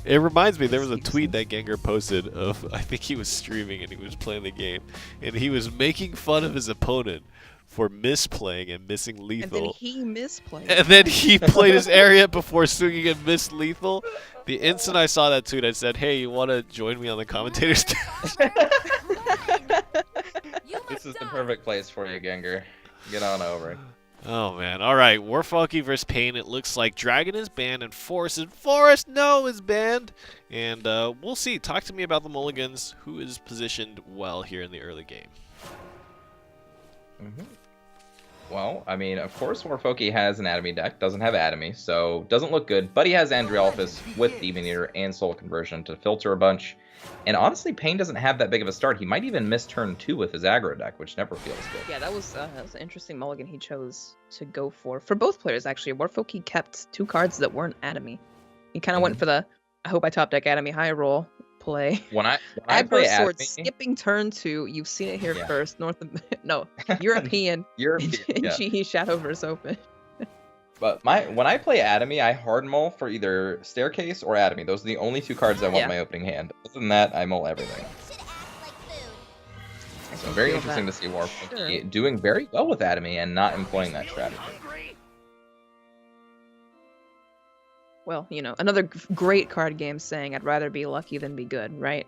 It reminds me, there was a tweet that Gengar posted of, I think he was streaming and he was playing the game, and he was making fun of his opponent for misplaying and missing lethal. And then he misplayed. And then he played his area before swinging and missed lethal. The instant I saw that tweet, I said, hey, you want to join me on the commentator's desk? This is the perfect place for you, Gengar. Get on over. Oh, man. All right, Warfoki versus Pain. It looks like Dragon is banned and Forest no is banned. And we'll see. Talk to me about the mulligans. Who is positioned well here in the early game? Well, I mean, of course, Warfoki has an Atomy deck. Doesn't have Atomy, so doesn't look good. But he has Andriolphus with Demon Eater and Soul Conversion to filter a bunch. And honestly, Pain doesn't have that big of a start. He might even miss turn 2 with his aggro deck, which never feels good. Yeah, that was an interesting mulligan he chose to go for. For both players, actually. Warfoki kept 2 cards that weren't Atomy. He kind of went for the, I hope I top deck Atomy high roll play. When I Aggro play Sword, Atomy, skipping turn 2. You've seen it here first. European. NGE Shadowverse Open. But when I play Atomy, I hard mull for either Staircase or Atomy. Those are the only 2 cards I want in my opening hand. Other than that, I mull everything. So very interesting to see Warfoki doing very well with Atomy and not employing that strategy. Well, you know, another great card game saying I'd rather be lucky than be good, right?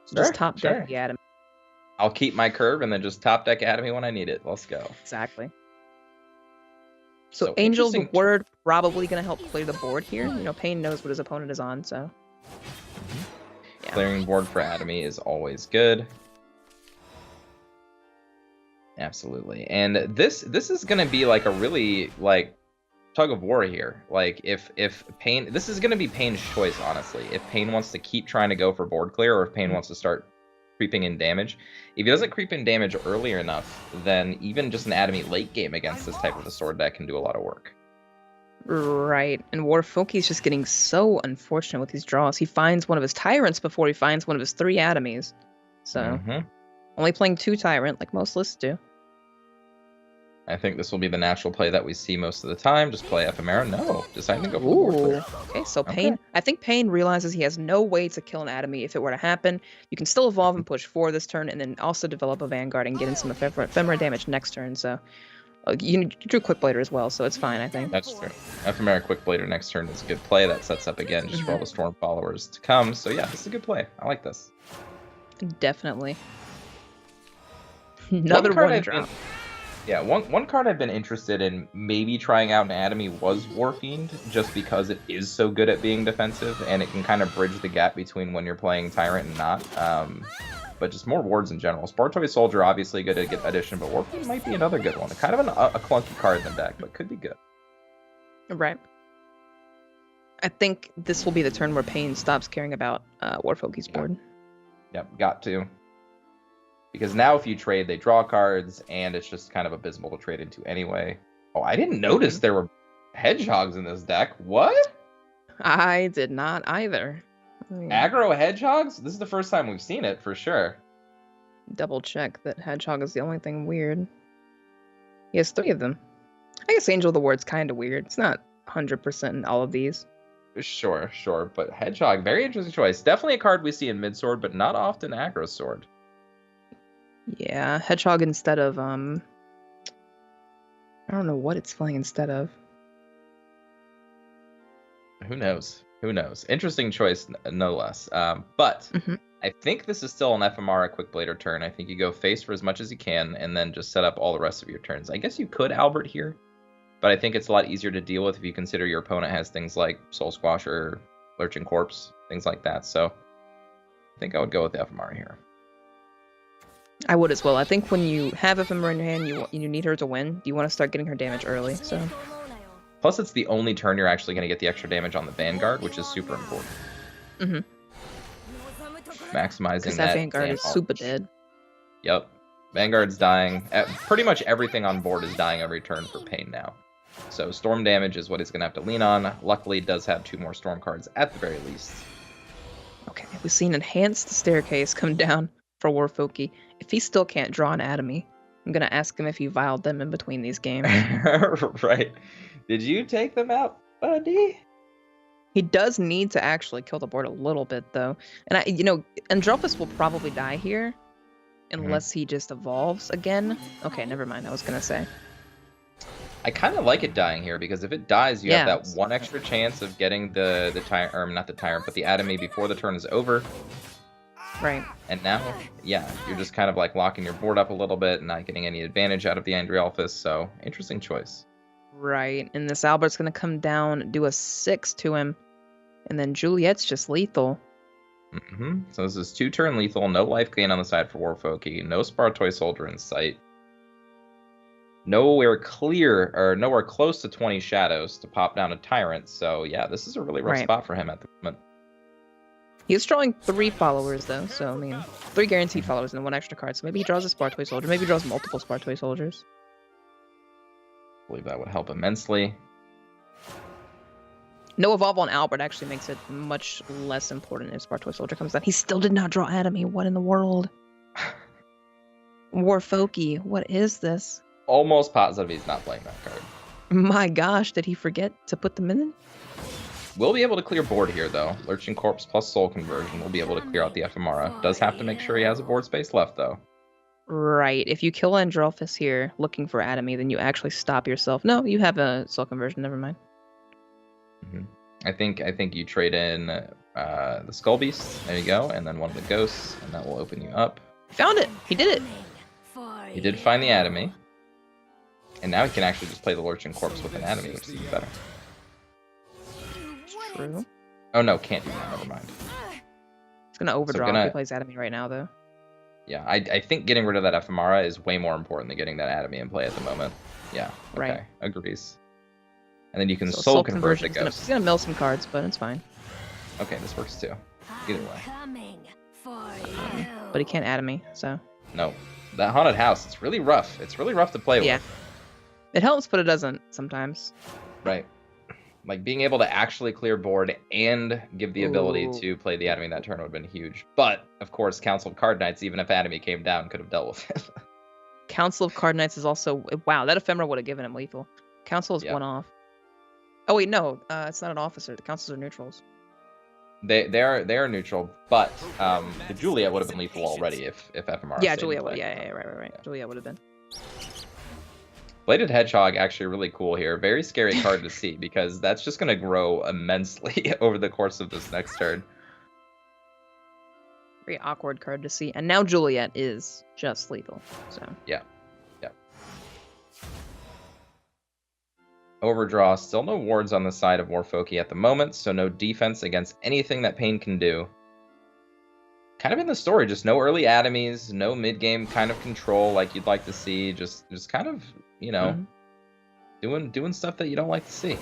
So just top deck the Atomy. I'll keep my curve and then just top deck Atomy when I need it. Let's go. Exactly. So Angel's Word probably going to help clear the board here. You know, Pain knows what his opponent is on, so. Yeah. Clearing board for Atomy is always good. Absolutely. And this is going to be like a really like tug of war here. Like if Pain, this is going to be Pain's choice, honestly. If Pain wants to keep trying to go for board clear or if Pain wants to start creeping in damage. If he doesn't creep in damage earlier enough, then even just an Atomy late game against this type of a sword deck can do a lot of work. Right, and Warfoki's just getting so unfortunate with these draws. He finds one of his Tyrants before he finds one of his 3 Atomies. So, only playing 2 Tyrant, like most lists do. I think this will be the natural play that we see most of the time. Just play Ephemera. No, deciding to go for the board clear. Okay, so Pain. I think Pain realizes he has no way to kill an Atomy if it were to happen. You can still evolve and push 4 this turn, and then also develop a Vanguard and get in some ephemera damage next turn. So you drew Quick Blader as well, so it's fine, I think. That's true. Ephemera Quick Blader next turn is a good play. That sets up again just for all the Storm followers to come. So yeah, this is a good play. I like this. Definitely. Another one drop. Yeah, one card I've been interested in maybe trying out in Atomy was Warfiend, just because it is so good at being defensive, and it can kind of bridge the gap between when you're playing Tyrant and not. But just more wards in general. Spartoy Soldier, obviously good to get addition, but Warfiend might be another good one. Kind of a clunky card in the deck, but could be good. Right. I think this will be the turn where Pain stops caring about Warfoki's board. Yep, got to. Because now if you trade, they draw cards, and it's just kind of abysmal to trade into anyway. Oh, I didn't notice there were hedgehogs in this deck. What? I did not either. Aggro hedgehogs? This is the first time we've seen it, for sure. Double check that hedgehog is the only thing weird. He has 3 of them. I guess Angel of the Ward's kind of weird. It's not 100% in all of these. Sure. But hedgehog, very interesting choice. Definitely a card we see in mid-sword, but not often aggro sword. Yeah, hedgehog instead of, I don't know what it's playing instead of. Who knows? Interesting choice, no less. But I think this is still an Ephemera Quick Blader turn. I think you go face for as much as you can, and then just set up all the rest of your turns. I guess you could Albert here, but I think it's a lot easier to deal with if you consider your opponent has things like Soul Squasher, Lurching Corpse, things like that. So I think I would go with Ephemera here. I would as well. I think when you have Ephemera in your hand, you need her to win. You want to start getting her damage early, so. Plus, it's the only turn you're actually going to get the extra damage on the Vanguard, which is super important. Maximizing that Vanguard is super dead. Yep. Vanguard's dying. Pretty much everything on board is dying every turn for Pain now. So Storm damage is what he's going to have to lean on. Luckily, it does have 2 more Storm cards at the very least. Okay, we've seen Enhanced Staircase come down for Warfoki. If he still can't draw an Atomy, I'm gonna ask him if he viled them in between these games. Right. Did you take them out, buddy? He does need to actually kill the board a little bit, though. And Androphis will probably die here, unless he just evolves again. Okay, never mind. I was gonna say. I kind of like it dying here because if it dies, you have that one extra chance of getting the tyrant, or not the tyrant, but the Atomy before the turn is over. Right. And now, yeah, you're just kind of like locking your board up a little bit and not getting any advantage out of the Andrialphus. So interesting choice. Right, and this Albert's gonna come down, do a 6 to him, and then Juliet's just lethal. So this is 2-turn lethal, no life gain on the side for Warfoki, no Spartoy Soldier in sight. Nowhere clear, or nowhere close to 20 shadows to pop down a Tyrant, so yeah, this is a really rough spot for him at the moment. He is drawing 3 followers, though, so, I mean, 3 guaranteed followers and 1 extra card, so maybe he draws a Spartoy Soldier, maybe he draws multiple Spartoy Soldiers. I believe that would help immensely. No evolve on Albert actually makes it much less important if Spartoy Soldier comes down. He still did not draw Atomy. What in the world? Warfoki, what is this? Almost positive he's not playing that card. My gosh, did he forget to put them in? We'll be able to clear board here, though. Lurching Corpse plus Soul Conversion will be able to clear out the Ephemera. Does have to make sure he has a board space left, though. Right. If you kill Androphis here looking for Atomy, then you actually stop yourself. No, you have a Soul Conversion. Never mind. I think you trade in the Skull Beast. There you go, and then one of the Ghosts, and that will open you up. Found it. He did it. He did find the Atomy, and now he can actually just play the Lurching Corpse with an Atomy, which is even better. True. Oh no, can't do that. Never mind. It's gonna overdraw if he plays Atomy right now, though. Yeah, I think getting rid of that Ephemera is way more important than getting that Atomy in play at the moment. Yeah. Okay. Right. Agrees. And then you can So soul convert the He's Ghost. gonna mill some cards, but it's fine. Okay, this works too. Either way. But he can't Atomy, so. No. That Haunted House, it's really rough. It's really rough to play with. Yeah. It helps, but it doesn't sometimes. Right. Like, being able to actually clear board and give the ability to play the Atomy that turn would have been huge. But, of course, Council of Card Knights, even if Atomy came down, could have dealt with it. Council of Card Knights is also... Wow, that Ephemera would have given him lethal. Council is one off. Oh, wait, no. It's not an officer. The Councils are neutrals. They are neutral, but the Juliet would have been lethal already if Ephemera Yeah, stayed in Juliet play. would. Yeah, right. Yeah. Juliet would have been. Bladed Hedgehog, actually really cool here. Very scary card to see, because that's just going to grow immensely over the course of this next turn. Very awkward card to see. And now Juliet is just lethal. So Yeah. Overdraw, still no wards on the side of Warfoki at the moment, so no defense against anything that Pain can do. Kind of in the story, just no early Atomies, no mid-game kind of control like you'd like to see, just kind of, you know, doing stuff that you don't like to see.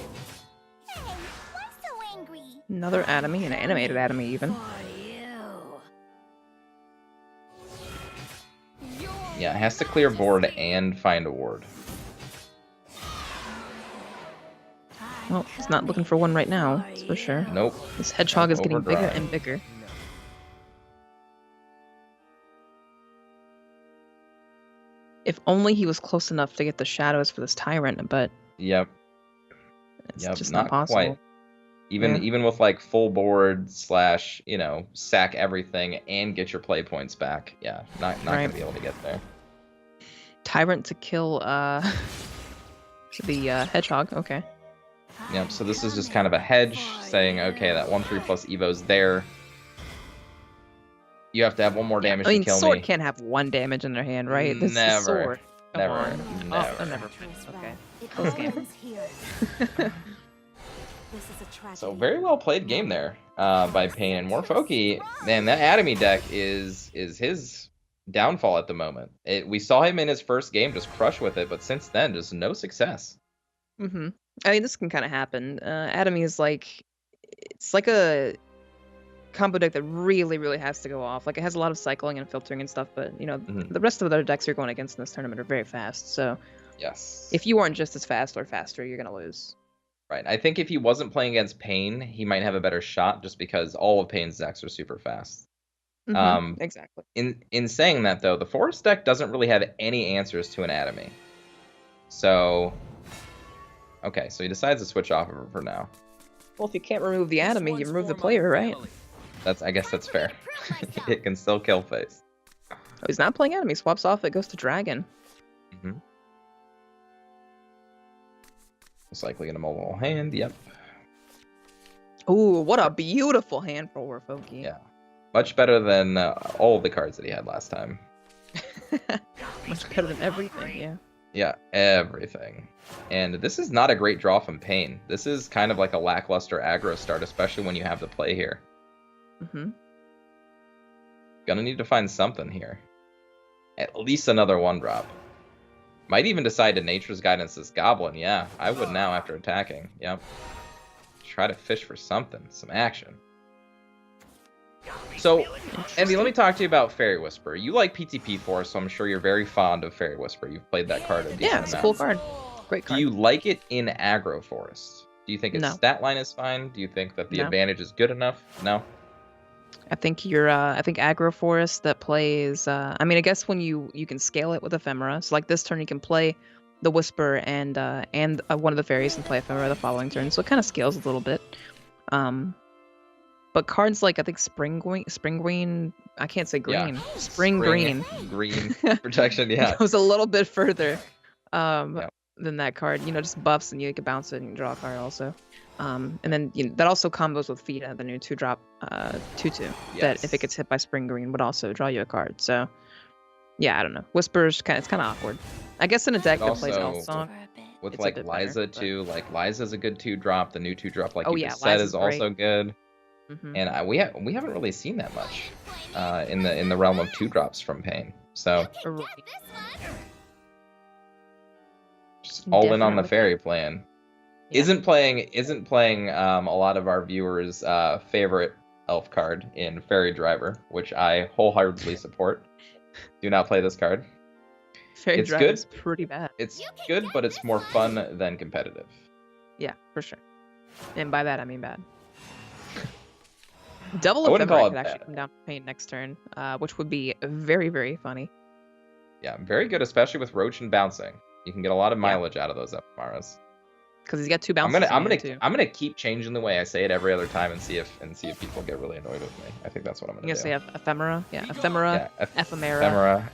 another Atomy, an animated Atomy even. Yeah, it has to clear board and find a ward. Well, he's not looking for one right now, that's for sure. Nope. This hedgehog is getting bigger Overdrive. and bigger. If only he was close enough to get the shadows for this tyrant, but Yep. it's just not possible. Quite. Even with like full board / you know, sack everything and get your play points back. Yeah, not gonna be able to get there. Tyrant to kill the hedgehog. Okay. Yep. So this is just kind of a hedge saying, okay, that 1/3 plus Evo's there. You have to have one more damage to kill sword me. can't have 1 damage in their hand, right? This Never. is sword. Come Never. on. Never. Oh, never. Okay. Close game. So very well played game there by Pain and Warfoki. Man, that Atomy deck is his downfall at the moment. We saw him in his first game just crush with it, but since then, just no success. Mm-hmm. I mean, this can kind of happen. Atomy is it's like a combo deck that really, really has to go off. Like, it has a lot of cycling and filtering and stuff, but, you know, the rest of the other decks you're going against in this tournament are very fast. So, Yes. if you aren't just as fast or faster, you're going to lose. Right. I think if he wasn't playing against Pain, he might have a better shot just because all of Pain's decks are super fast. Exactly. In saying that though, the Forest deck doesn't really have any answers to Anatomy. So okay, so he decides to switch off of her for now. Well, if you can't remove the enemy, you remove the player, right? I guess that's fair. It can still kill face. Oh, he's not playing enemy. Swaps off. It goes to Dragon. Mm-hmm. Most likely in a mobile hand. Yep. Ooh, what a beautiful hand for Warfoki. Yeah. Much better than all the cards that he had last time. Much better than everything, yeah. Yeah, everything. And this is not a great draw from Pain. This is kind of like a lackluster aggro start, especially when you have the play here. Gonna need to find something here. At least another 1-drop. Might even decide to Nature's Guidance this Goblin. Yeah, I would now after attacking. Yep. Try to fish for something, some action. So, Envy, let me talk to you about Fairy Whisper. You like PTP Force, so I'm sure you're very fond of Fairy Whisper. You've played that card a decent Yeah, it's a amount. cool card. Great card. Do you like it in aggro Forest? Do you think its No. stat line is fine? Do you think that the No. advantage is good enough? No? I think I think aggro forest that plays. I mean, I guess when you can scale it with ephemera. So like this turn, you can play the Whisper and one of the fairies and play ephemera the following turn. So it kind of scales a little bit. But cards like I think Spring Green. I can't say green. Yeah. Spring Green. Green protection, yeah. Goes a little bit further Yeah. than that card. You know, just buffs and you can bounce it and draw a card also. And then that also combos with Fita, the new 2-drop 2/2. That if it gets hit by Spring Green would also draw you a card. So yeah, I don't know. Whisper's it's kind of awkward. I guess in a deck that plays Also, Elf Song. With It's a like bit Liza better, but- too, like Liza's a good 2-drop. The new 2-drop, like Oh, you yeah, just said, Liza's is also good. Mhm. And we haven't really seen that much in the realm of 2-drops from Pain. So Right. just all in on the Definitely. fairy plan. Yeah. Isn't playing a lot of our viewers' favorite elf card in Fairy Driver, which I wholeheartedly support. Do not play this card. Fairy It's Drive good. is pretty bad. It's good, but it's more fun than competitive. Yeah, for sure. And by that I mean bad. Double I wouldn't ephemera call it could actually bad. come down for Pain next turn, which would be very, very funny. Yeah, very good, especially with Roach and bouncing. You can get a lot of Yeah. mileage out of those ephemeras. Because he's got 2 I'm bounces. gonna keep changing the way I say it every other time and see if people get really annoyed with me. I think that's what I'm I'm gonna gonna do. say ephemera. Yeah, ephemera, Yeah,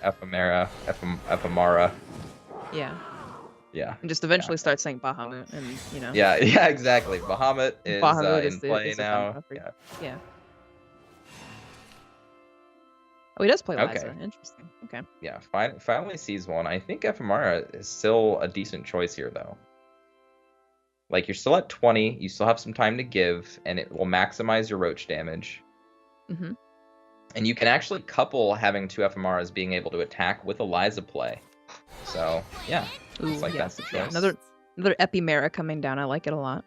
ephemera. ephemera. Yeah, Yeah. and just eventually start saying Bahamut, and you know. Yeah, yeah, exactly. Bahamut is Bahamut in play is now. ephemera for you. Yeah. Yeah. Oh, he does play Okay. Liza. Interesting. Okay. Yeah, finally sees one. I think ephemera is still a decent choice here, though. Like, you're still at 20, you still have some time to give, and it will maximize your Roach damage. Mhm. And you can actually couple having 2 ephemeras being able to attack with a Liza play. So, yeah. Ooh, Looks like yeah. that's the Yeah, choice. another epimera coming down. I like it a lot.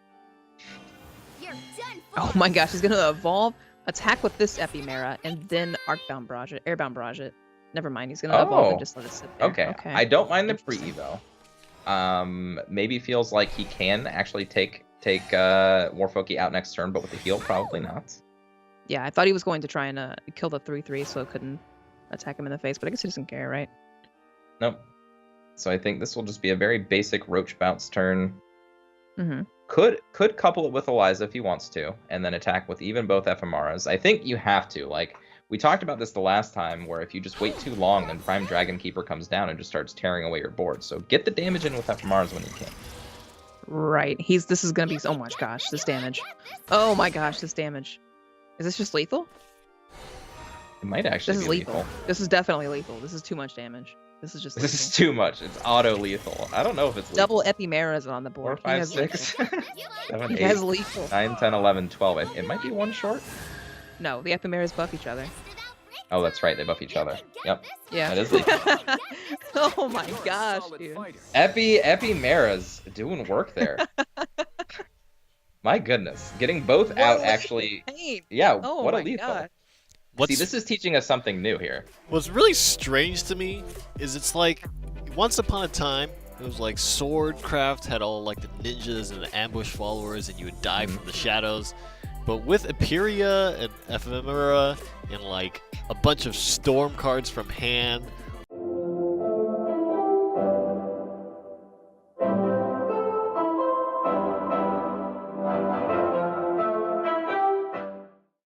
You're done Oh my gosh, he's gonna evolve, attack with this epimera, and then Arcbound Barrage it, Airbound Barrage it. Never mind, he's gonna evolve Oh. and just let it sit there. Okay. I don't mind the Interesting. pre-evo. Maybe feels like he can actually take Warfoki out next turn, but with the heal, probably not. Yeah, I thought he was going to try and kill the 3/3 so it couldn't attack him in the face, but I guess he doesn't care, right? Nope. So I think this will just be a very basic Roach bounce turn. Mm-hmm. Could couple it with Eliza if he wants to, and then attack with even both ephemeras. I think you have to. Like, we talked about this the last time, where if you just wait too long, then Prime Dragon Keeper comes down and just starts tearing away your board. So get the damage in with ephemeras when you can. Right. This is gonna be. Oh my gosh, this damage. Oh my gosh, this damage. Is this just lethal? It might actually This is be lethal. This is definitely lethal. This is too much damage. This is just This is lethal. too much. It's auto lethal. I don't know if it's lethal. Double epimeras on the 4, board. 5, he has 6, lethal. 7, He 8, has lethal. 9, 10, 11, 12. It might be one short. No, the epimeras buff each other. Oh, that's right. They buff each other. Yep. Yeah. That is lethal. Oh my gosh, dude. Epimera's doing work there. My goodness. Getting both What out a actually. pain. Yeah, Oh what a my lethal. gosh. What's See, this is teaching us something new here. What's really strange to me is it's like once upon a time It was like Swordcraft had all like the ninjas and the ambush followers, and you would die from the shadows. But with Eperia and Ephemera and like a bunch of storm cards from hand,